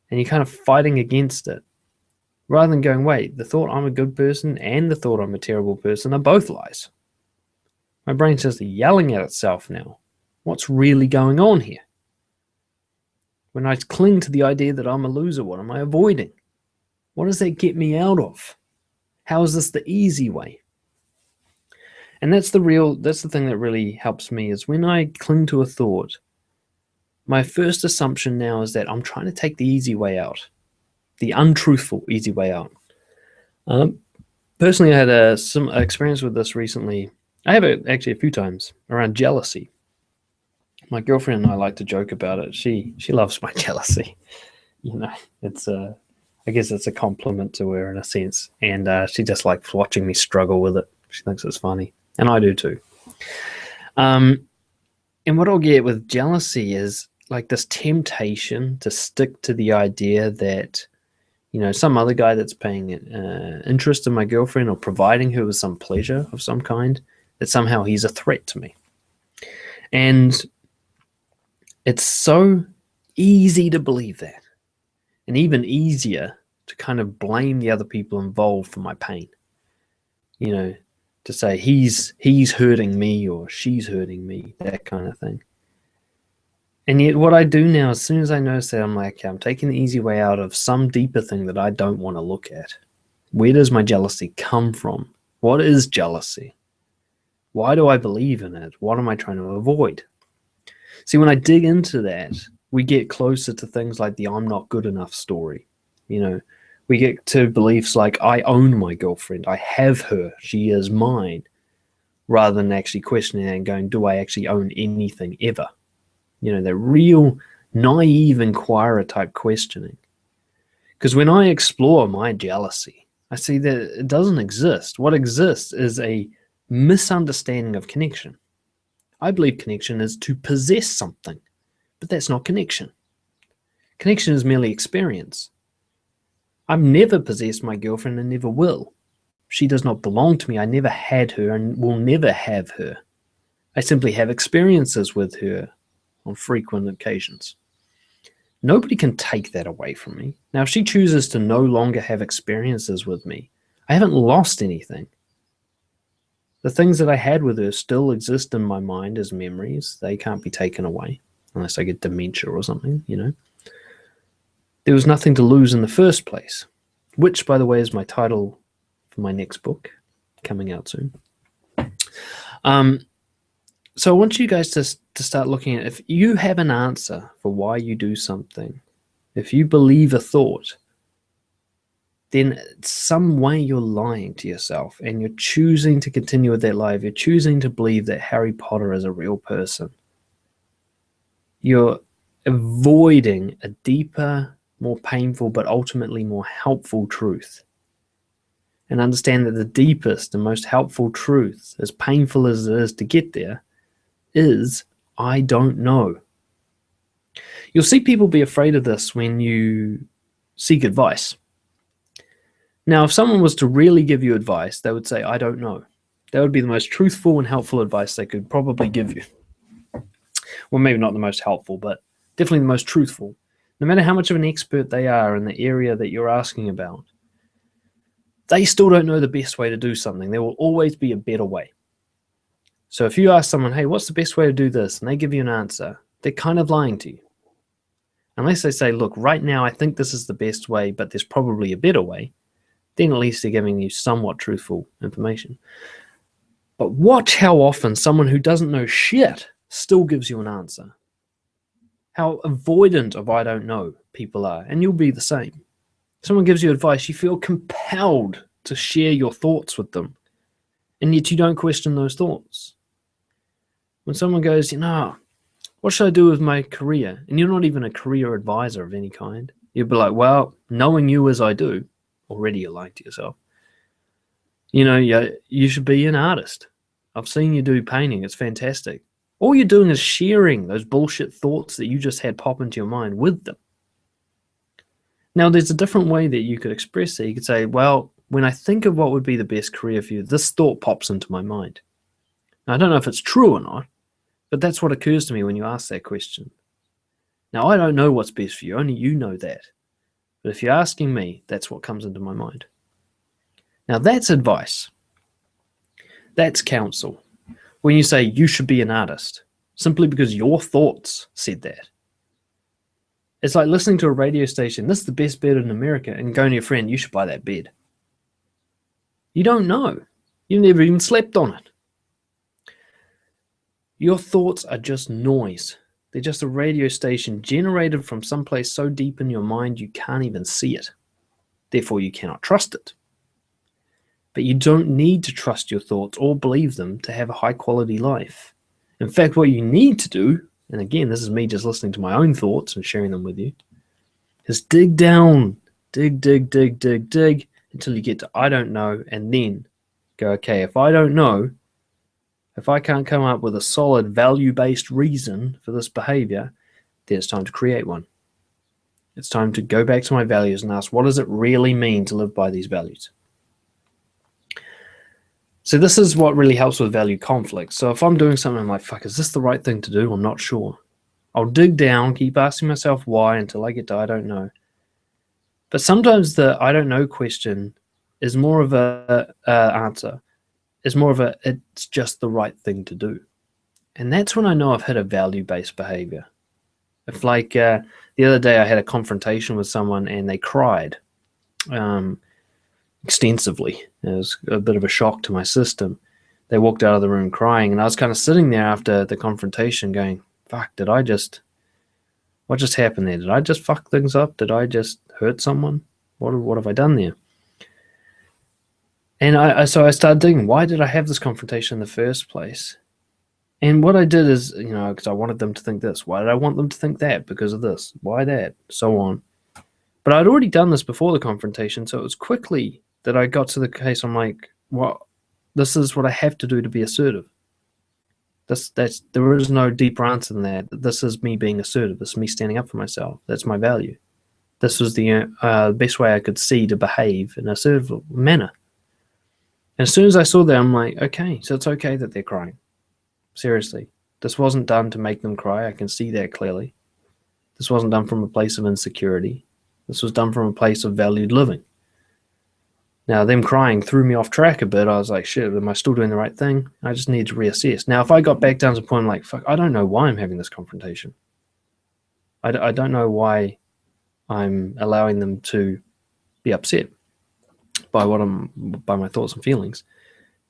And you're kind of fighting against it. Rather than going, wait, the thought I'm a good person and the thought I'm a terrible person are both lies. My brain's just yelling at itself now. What's really going on here? When I cling to the idea that I'm a loser, what am I avoiding? What does that get me out of? How is this the easy way? And that's the thing that really helps me is when I cling to a thought, my first assumption now is that I'm trying to take the easy way out. The untruthful easy way out. Personally, I had some experience with this recently. I have actually a few times around jealousy. My girlfriend and I like to joke about it. She loves my jealousy. It's I guess it's a compliment to her in a sense, and she just likes watching me struggle with it. She thinks it's funny, and I do too. And what I'll get with jealousy is like this temptation to stick to the idea that some other guy that's paying interest in my girlfriend or providing her with some pleasure of some kind, that somehow he's a threat to me. And it's so easy to believe that, and even easier to kind of blame the other people involved for my pain. To say he's hurting me or she's hurting me, that kind of thing. And yet what I do now, as soon as I notice that, I'm like, I'm taking the easy way out of some deeper thing that I don't want to look at. Where does my jealousy come from? What is jealousy? Why do I believe in it? What am I trying to avoid? See, when I dig into that, we get closer to things like the I'm not good enough story. We get to beliefs like I own my girlfriend. I have her. She is mine. Rather than actually questioning and going, do I actually own anything ever? The real naive inquirer type questioning. Because when I explore my jealousy, I see that it doesn't exist. What exists is a misunderstanding of connection. I believe connection is to possess something, but that's not connection. Connection is merely experience. I've never possessed my girlfriend and never will. She does not belong to me. I never had her and will never have her. I simply have experiences with her on frequent occasions. Nobody can take that away from me. Now, if she chooses to no longer have experiences with me, I haven't lost anything. The things that I had with her still exist in my mind as memories. They can't be taken away unless I get dementia or something, There was nothing to lose in the first place, which, by the way, is my title for my next book, coming out soon. So I want you guys to start looking at, if you have an answer for why you do something, if you believe a thought, then some way you're lying to yourself and you're choosing to continue with that lie. You're choosing to believe that Harry Potter is a real person. You're avoiding a deeper, more painful, but ultimately more helpful truth. And understand that the deepest and most helpful truth, as painful as it is to get there, is I don't know. You'll see people be afraid of this when you seek advice. Now, if someone was to really give you advice, they would say, I don't know. That would be the most truthful and helpful advice they could probably give you. Well, maybe not the most helpful, but definitely the most truthful. No matter how much of an expert they are in the area that you're asking about, they still don't know the best way to do something. There will always be a better way. So if you ask someone, hey, what's the best way to do this? And they give you an answer, they're kind of lying to you. Unless they say, look, right now I think this is the best way, but there's probably a better way, then at least they're giving you somewhat truthful information. But watch how often someone who doesn't know shit still gives you an answer. How avoidant of I don't know people are, and you'll be the same. Someone gives you advice, you feel compelled to share your thoughts with them, and yet you don't question those thoughts. When someone goes, what should I do with my career? And you're not even a career advisor of any kind. You'd be like, well, knowing you as I do, already you're lying to yourself. You should be an artist. I've seen you do painting. It's fantastic. All you're doing is sharing those bullshit thoughts that you just had pop into your mind with them. Now, there's a different way that you could express it. You could say, well, when I think of what would be the best career for you, this thought pops into my mind. Now, I don't know if it's true or not, but that's what occurs to me when you ask that question. Now, I don't know what's best for you. Only you know that. But if you're asking me, that's what comes into my mind. Now, that's advice. That's counsel. When you say you should be an artist, simply because your thoughts said that. It's like listening to a radio station, this is the best bed in America, and going to your friend, you should buy that bed. You don't know. You've never even slept on it. Your thoughts are just noise. They're just a radio station generated from someplace so deep in your mind you can't even see it. Therefore, you cannot trust it. But you don't need to trust your thoughts or believe them to have a high-quality life. In fact, what you need to do, and again, this is me just listening to my own thoughts and sharing them with you, is dig down, dig, until you get to I don't know, and then go, okay, if I don't know, if I can't come up with a solid value-based reason for this behavior, then it's time to create one. It's time to go back to my values and ask, what does it really mean to live by these values? So this is what really helps with value conflict. So if I'm doing something, I'm like, fuck, is this the right thing to do? I'm not sure. I'll dig down, keep asking myself why until I get to I don't know. But sometimes the I don't know question is more of a answer. It's more of a, it's just the right thing to do. And that's when I know I've hit a value-based behavior. If like the other day I had a confrontation with someone and they cried extensively. It was a bit of a shock to my system. They walked out of the room crying, and I was kind of sitting there after the confrontation going, fuck, what just happened there? Did I just fuck things up? Did I just hurt someone? What have I done there? And so I started thinking, why did I have this confrontation in the first place? And what I did is, because I wanted them to think this. Why did I want them to think that? Because of this. Why that? So on. But I'd already done this before the confrontation, so it was quickly that I got to the case. I'm like, well, this is what I have to do to be assertive. There is no deeper answer than that. This is me being assertive. This is me standing up for myself. That's my value. This was the best way I could see to behave in an assertive manner. And as soon as I saw that, I'm like, okay, so it's okay that they're crying. Seriously. This wasn't done to make them cry. I can see that clearly. This wasn't done from a place of insecurity. This was done from a place of valued living. Now, them crying threw me off track a bit. I was like, shit, am I still doing the right thing? I just need to reassess. Now, if I got back down to the point, I'm like, fuck, I don't know why I'm having this confrontation. I don't know why I'm allowing them to be upset by my thoughts and feelings.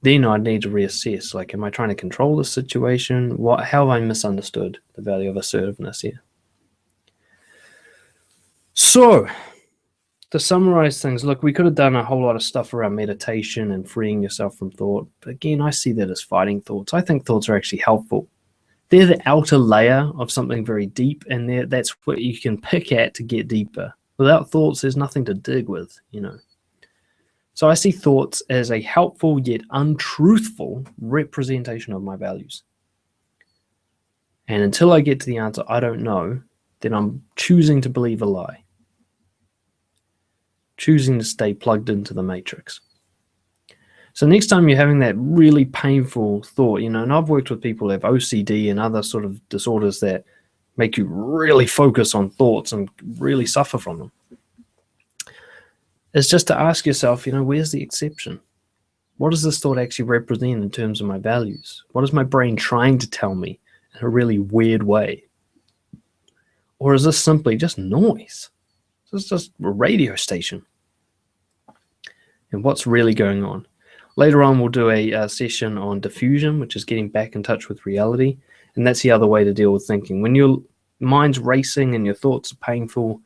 Then I need to reassess. Like, am I trying to control the situation? How have I misunderstood the value of assertiveness here? So, To summarize things, look, we could have done a whole lot of stuff around meditation and freeing yourself from thought. But again, I see that as fighting thoughts. I think thoughts are actually helpful. They're the outer layer of something very deep, and that's what you can pick at to get deeper. Without thoughts, there's nothing to dig with, you know. So I see thoughts as a helpful yet untruthful representation of my values. And until I get to the answer, I don't know, then I'm choosing to believe a lie. Choosing to stay plugged into the matrix. So next time you're having that really painful thought, you know, and I've worked with people who have OCD and other sort of disorders that make you really focus on thoughts and really suffer from them. It's just to ask yourself, you know, where's the exception? What does this thought actually represent in terms of my values? What is my brain trying to tell me in a really weird way? Or is this simply just noise? This is just a radio station. And what's really going on? Later on, we'll do a session on diffusion, which is getting back in touch with reality. And that's the other way to deal with thinking. When your mind's racing and your thoughts are painful,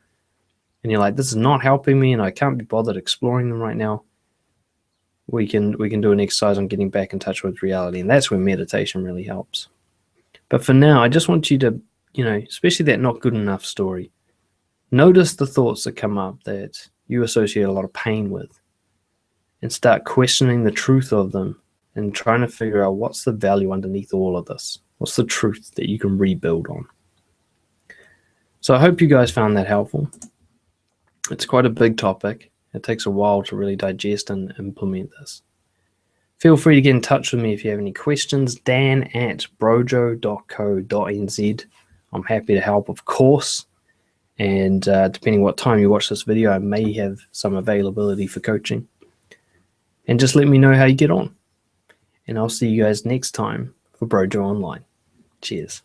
and you're like, this is not helping me and I can't be bothered exploring them right now, we can do an exercise on getting back in touch with reality. And that's where meditation really helps. But for now, I just want you to, you know, especially that not good enough story, notice the thoughts that come up that you associate a lot of pain with, and start questioning the truth of them and trying to figure out what's the value underneath all of this. What's the truth that you can rebuild on? So I hope you guys found that helpful. It's quite a big topic. It takes a while to really digest and implement this. Feel free to get in touch with me if you have any questions. dan@brojo.co.nz. I'm happy to help, of course. And depending what time you watch this video, I may have some availability for coaching. And just let me know how you get on. And I'll see you guys next time for Brojo Online. Cheers.